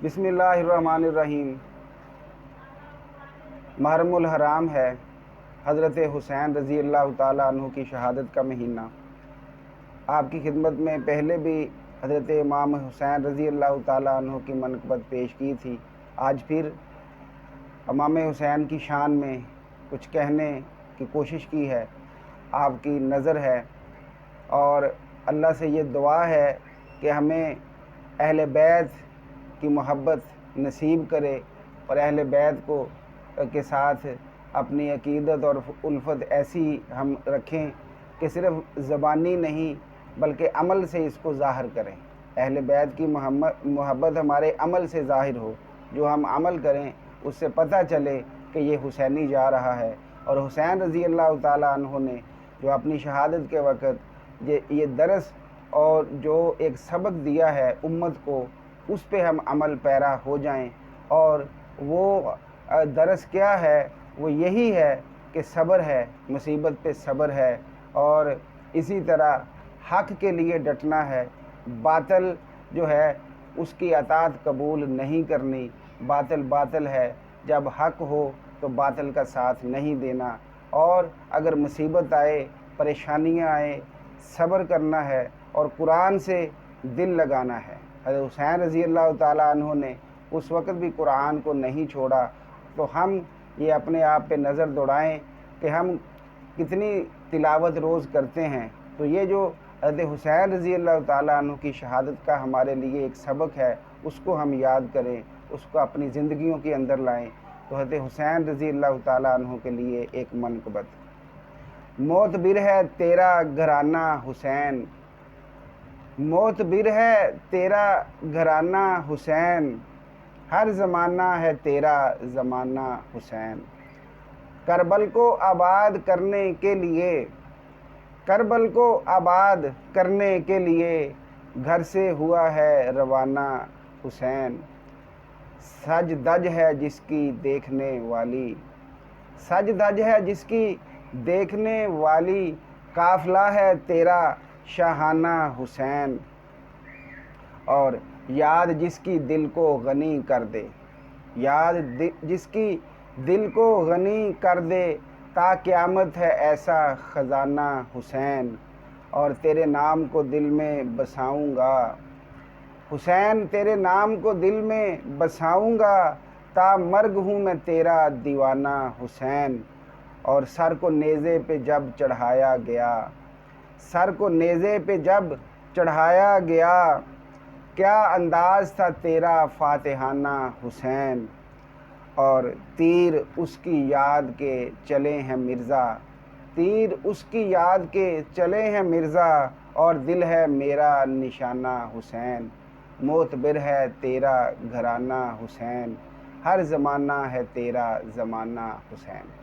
بسم اللہ الرحمن الرحیم۔ محرم الحرام ہے، حضرت حسین رضی اللہ تعالیٰ عنہ کی شہادت کا مہینہ۔ آپ کی خدمت میں پہلے بھی حضرت امام حسین رضی اللہ تعالیٰ عنہ کی منقبت پیش کی تھی۔ آج پھر امام حسین کی شان میں کچھ کہنے کی کوشش کی ہے۔ آپ کی نظر ہے اور اللہ سے یہ دعا ہے کہ ہمیں اہل بیت کی محبت نصیب کرے اور اہل بیت کو کے ساتھ اپنی عقیدت اور الفت ایسی ہم رکھیں کہ صرف زبانی نہیں بلکہ عمل سے اس کو ظاہر کریں۔ اہل بیت کی محبت ہمارے عمل سے ظاہر ہو، جو ہم عمل کریں اس سے پتہ چلے کہ یہ حسینی جا رہا ہے۔ اور حسین رضی اللہ تعالیٰ عنہ نے جو اپنی شہادت کے وقت یہ درس اور جو ایک سبق دیا ہے امت کو، اس پہ ہم عمل پیرا ہو جائیں۔ اور وہ درس کیا ہے؟ وہ یہی ہے کہ صبر ہے، مصیبت پہ صبر ہے، اور اسی طرح حق کے لیے ڈٹنا ہے۔ باطل جو ہے اس کی اطاعت قبول نہیں کرنی۔ باطل ہے، جب حق ہو تو باطل کا ساتھ نہیں دینا۔ اور اگر مصیبت آئے، پریشانیاں آئیں، صبر کرنا ہے اور قرآن سے دل لگانا ہے۔ حضرت حسین رضی اللہ تعالیٰ عنہ نے اس وقت بھی قرآن کو نہیں چھوڑا۔ تو ہم یہ اپنے آپ پہ نظر دوڑائیں کہ ہم کتنی تلاوت روز کرتے ہیں۔ تو یہ جو حضرت حسین رضی اللہ تعالیٰ عنہ کی شہادت کا ہمارے لیے ایک سبق ہے، اس کو ہم یاد کریں، اس کو اپنی زندگیوں کے اندر لائیں۔ تو حضرت حسین رضی اللہ تعالیٰ عنہ کے لیے ایک منقبت: معتبر ہے تیرا گھرانہ حسین، معتبر ہے تیرا گھرانہ حسین، ہر زمانہ ہے تیرا زمانہ حسین۔ کربل کو آباد کرنے کے لیے، کربل کو آباد کرنے کے لیے گھر سے ہوا ہے روانہ حسین۔ سج دج ہے جس کی دیکھنے والی، سج دج ہے جس کی دیکھنے والی، قافلہ ہے تیرا شاہانہ حسین۔ اور یاد جس کی دل کو غنی کر دے، یاد جس کی دل کو غنی کر دے، تا قیامت ہے ایسا خزانہ حسین۔ اور تیرے نام کو دل میں بساؤں گا حسین، تیرے نام کو دل میں بساؤں گا، تا مرگ ہوں میں تیرا دیوانہ حسین۔ اور سر کو نیزے پہ جب چڑھایا گیا، سر کو نیزے پہ جب چڑھایا گیا، کیا انداز تھا تیرا فاتحانہ حسین۔ اور تیر اس کی یاد کے چلے ہیں مرزا، تیر اس کی یاد کے چلے ہیں مرزا، اور دل ہے میرا نشانہ حسین۔ معتبر ہے تیرا گھرانہ حسین، ہر زمانہ ہے تیرا زمانہ حسین۔